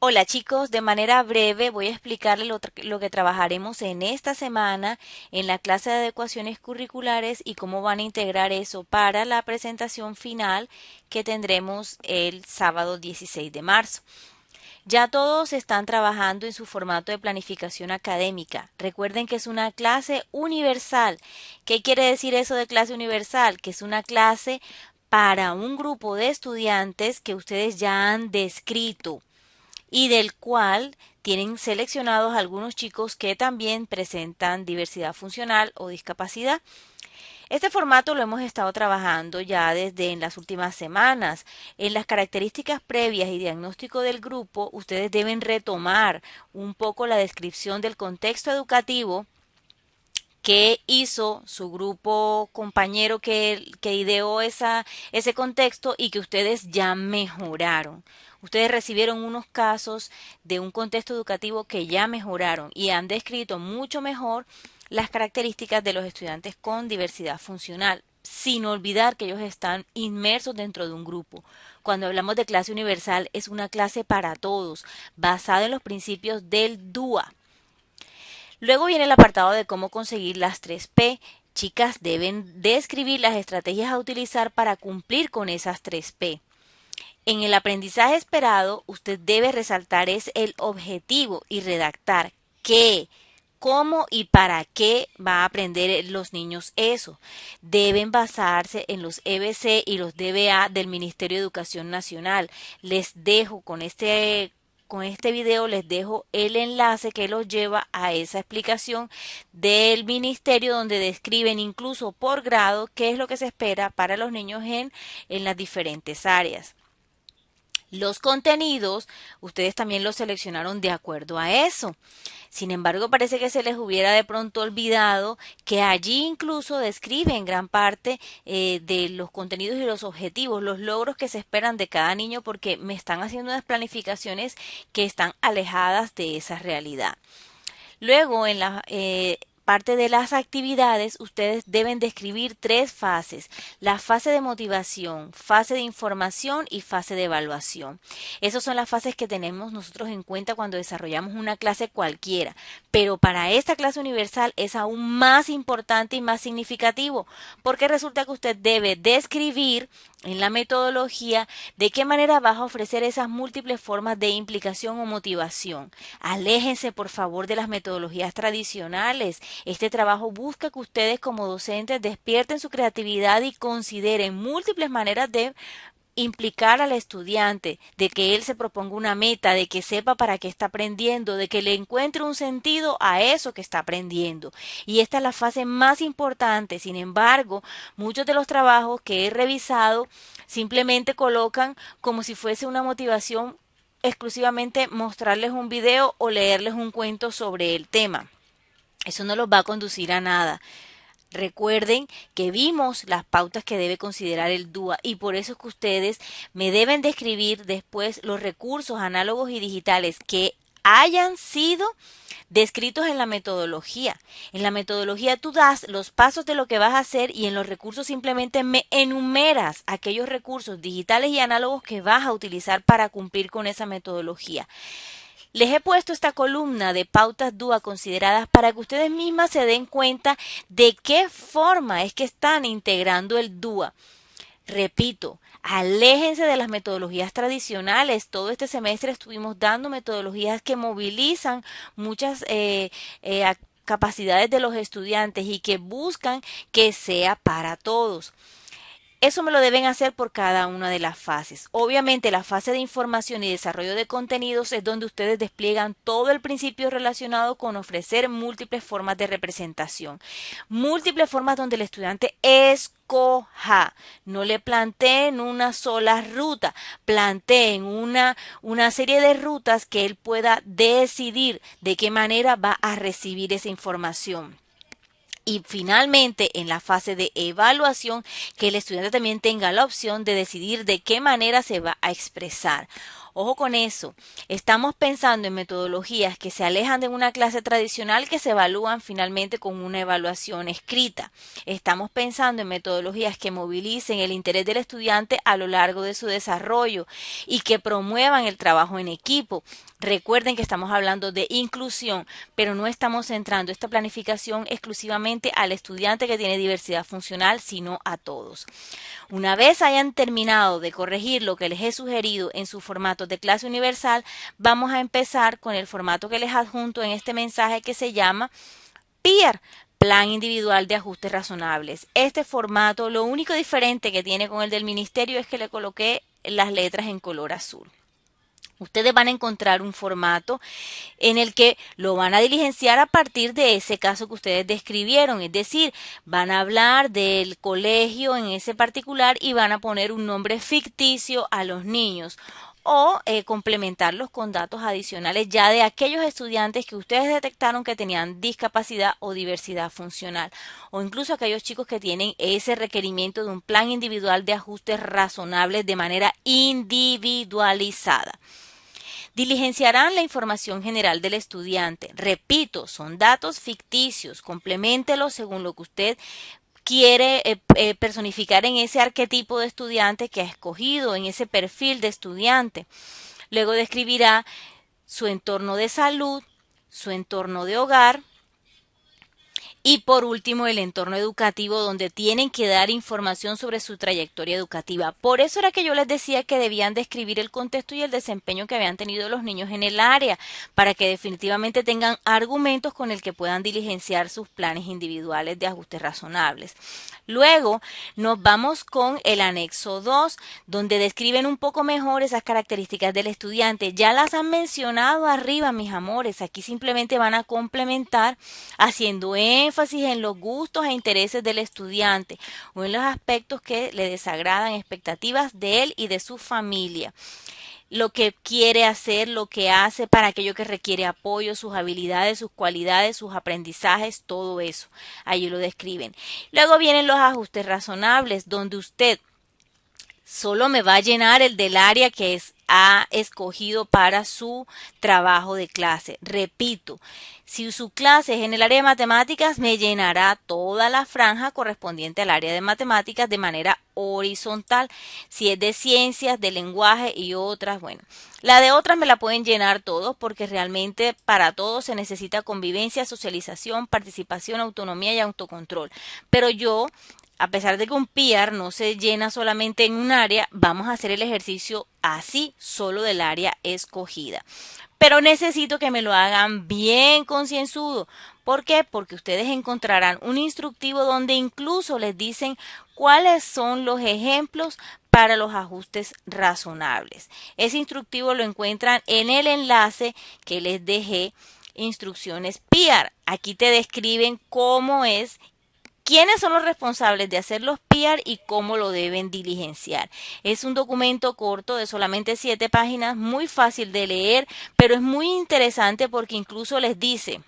Hola chicos, de manera breve voy a explicarles lo que trabajaremos en esta semana en la clase de adecuaciones curriculares y cómo van a integrar eso para la presentación final que tendremos el sábado 16 de marzo. Ya todos están trabajando en su formato de planificación académica. Recuerden que es una clase universal. ¿Qué quiere decir eso de clase universal? Que es una clase para un grupo de estudiantes que ustedes ya han descrito y del cual tienen seleccionados algunos chicos que también presentan diversidad funcional o discapacidad. Este formato lo hemos estado trabajando ya desde en las últimas semanas. En las características previas y diagnóstico del grupo, ustedes deben retomar un poco la descripción del contexto educativo que hizo su grupo compañero que ideó ese contexto y que ustedes ya mejoraron. Ustedes recibieron unos casos de un contexto educativo que ya mejoraron y han descrito mucho mejor las características de los estudiantes con diversidad funcional, sin olvidar que ellos están inmersos dentro de un grupo. Cuando hablamos de clase universal, es una clase para todos, basada en los principios del DUA. Luego viene el apartado de cómo conseguir las 3P. Chicas deben describir las estrategias a utilizar para cumplir con esas 3P. En el aprendizaje esperado, usted debe resaltar es el objetivo y redactar qué, cómo y para qué va a aprender los niños eso. Deben basarse en los EBC y los DBA del Ministerio de Educación Nacional. Les dejo con este video les dejo el enlace que los lleva a esa explicación del ministerio donde describen incluso por grado qué es lo que se espera para los niños en las diferentes áreas. Los contenidos, ustedes también los seleccionaron de acuerdo a eso. Sin embargo, parece que se les hubiera de pronto olvidado que allí incluso describen gran parte de los contenidos y los objetivos, los logros que se esperan de cada niño, porque me están haciendo unas planificaciones que están alejadas de esa realidad. Luego, en la parte de las actividades, ustedes deben describir tres fases: la fase de motivación, fase de información y fase de evaluación. Esas son las fases que tenemos nosotros en cuenta cuando desarrollamos una clase cualquiera, pero para esta clase universal es aún más importante y más significativo, porque resulta que usted debe describir en la metodología de qué manera vas a ofrecer esas múltiples formas de implicación o motivación. Aléjense, por favor, de las metodologías tradicionales. Este trabajo busca que ustedes como docentes despierten su creatividad y consideren múltiples maneras de implicar al estudiante, de que él se proponga una meta, de que sepa para qué está aprendiendo, de que le encuentre un sentido a eso que está aprendiendo. Y esta es la fase más importante. Sin embargo, muchos de los trabajos que he revisado simplemente colocan como si fuese una motivación exclusivamente mostrarles un video o leerles un cuento sobre el tema. Eso no los va a conducir a nada. Recuerden que vimos las pautas que debe considerar el DUA y por eso es que ustedes me deben describir después los recursos análogos y digitales que hayan sido descritos en la metodología. En la metodología tú das los pasos de lo que vas a hacer y en los recursos simplemente me enumeras aquellos recursos digitales y análogos que vas a utilizar para cumplir con esa metodología. Les he puesto esta columna de pautas DUA consideradas para que ustedes mismas se den cuenta de qué forma es que están integrando el DUA. Repito, aléjense de las metodologías tradicionales. Todo este semestre estuvimos dando metodologías que movilizan muchas capacidades de los estudiantes y que buscan que sea para todos. Eso me lo deben hacer por cada una de las fases. Obviamente la fase de información y desarrollo de contenidos es donde ustedes despliegan todo el principio relacionado con ofrecer múltiples formas de representación. Múltiples formas donde el estudiante escoja. No le planteen una sola ruta, planteen una serie de rutas que él pueda decidir de qué manera va a recibir esa información. Y finalmente, en la fase de evaluación, que el estudiante también tenga la opción de decidir de qué manera se va a expresar. Ojo con eso, estamos pensando en metodologías que se alejan de una clase tradicional que se evalúan finalmente con una evaluación escrita. Estamos pensando en metodologías que movilicen el interés del estudiante a lo largo de su desarrollo y que promuevan el trabajo en equipo. Recuerden que estamos hablando de inclusión, pero no estamos centrando esta planificación exclusivamente al estudiante que tiene diversidad funcional, sino a todos. Una vez hayan terminado de corregir lo que les he sugerido en su formato de clase universal, vamos a empezar con el formato que les adjunto en este mensaje que se llama PIR, Plan Individual de Ajustes Razonables. Este formato, lo único diferente que tiene con el del ministerio es que le coloqué las letras en color azul. Ustedes van a encontrar un formato en el que lo van a diligenciar a partir de ese caso que ustedes describieron, es decir, van a hablar del colegio en ese particular y van a poner un nombre ficticio a los niños o complementarlos con datos adicionales ya de aquellos estudiantes que ustedes detectaron que tenían discapacidad o diversidad funcional, o incluso aquellos chicos que tienen ese requerimiento de un plan individual de ajustes razonables de manera individualizada. Diligenciarán la información general del estudiante. Repito, son datos ficticios. Compleméntelos según lo que usted quiere personificar en ese arquetipo de estudiante que ha escogido, en ese perfil de estudiante. Luego describirá su entorno de salud, su entorno de hogar, y por último, el entorno educativo donde tienen que dar información sobre su trayectoria educativa. Por eso era que yo les decía que debían describir el contexto y el desempeño que habían tenido los niños en el área, para que definitivamente tengan argumentos con el que puedan diligenciar sus planes individuales de ajustes razonables. Luego nos vamos con el anexo 2, donde describen un poco mejor esas características del estudiante. Ya las han mencionado arriba, mis amores. Aquí simplemente van a complementar haciendo énfasis en los gustos e intereses del estudiante o en los aspectos que le desagradan, expectativas de él y de su familia, lo que quiere hacer, lo que hace para aquello que requiere apoyo, sus habilidades, sus cualidades, sus aprendizajes, todo eso. Allí lo describen. Luego vienen los ajustes razonables, donde usted solo me va a llenar el del área que ha escogido para su trabajo de clase. Repito, si su clase es en el área de matemáticas, me llenará toda la franja correspondiente al área de matemáticas de manera horizontal. Si es de ciencias, de lenguaje y otras, bueno, la de otras me la pueden llenar todos porque realmente para todos se necesita convivencia, socialización, participación, autonomía y autocontrol. Pero yo, a pesar de que un PIAR no se llena solamente en un área, vamos a hacer el ejercicio así, solo del área escogida. Pero necesito que me lo hagan bien concienzudo. ¿Por qué? Porque ustedes encontrarán un instructivo donde incluso les dicen cuáles son los ejemplos para los ajustes razonables. Ese instructivo lo encuentran en el enlace que les dejé, instrucciones PIAR. Aquí te describen cómo es, quiénes son los responsables de hacer los PIAR y cómo lo deben diligenciar. Es un documento corto de solamente 7 páginas, muy fácil de leer, pero es muy interesante porque incluso les dice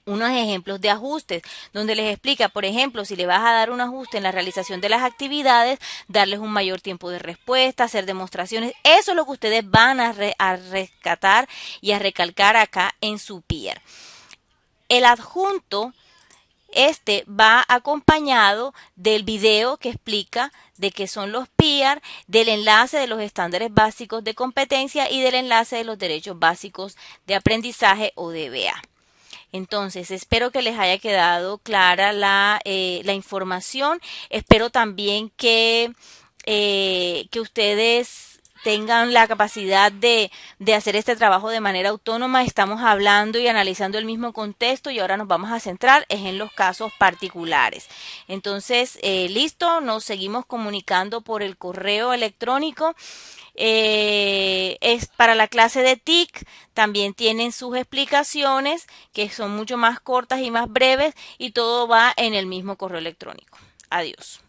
unos ejemplos de ajustes, donde les explica, por ejemplo, si le vas a dar un ajuste en la realización de las actividades, darles un mayor tiempo de respuesta, hacer demostraciones. Eso es lo que ustedes van a rescatar y a recalcar acá en su PIAR. El adjunto va acompañado del video que explica de qué son los PIAR, del enlace de los estándares básicos de competencia y del enlace de los derechos básicos de aprendizaje o DBA. Entonces, espero que les haya quedado clara la información. Espero también que ustedes tengan la capacidad de hacer este trabajo de manera autónoma. Estamos hablando y analizando el mismo contexto y ahora nos vamos a centrar en los casos particulares. Entonces, listo, nos seguimos comunicando por el correo electrónico. Es para la clase de TIC, también tienen sus explicaciones que son mucho más cortas y más breves y todo va en el mismo correo electrónico. Adiós.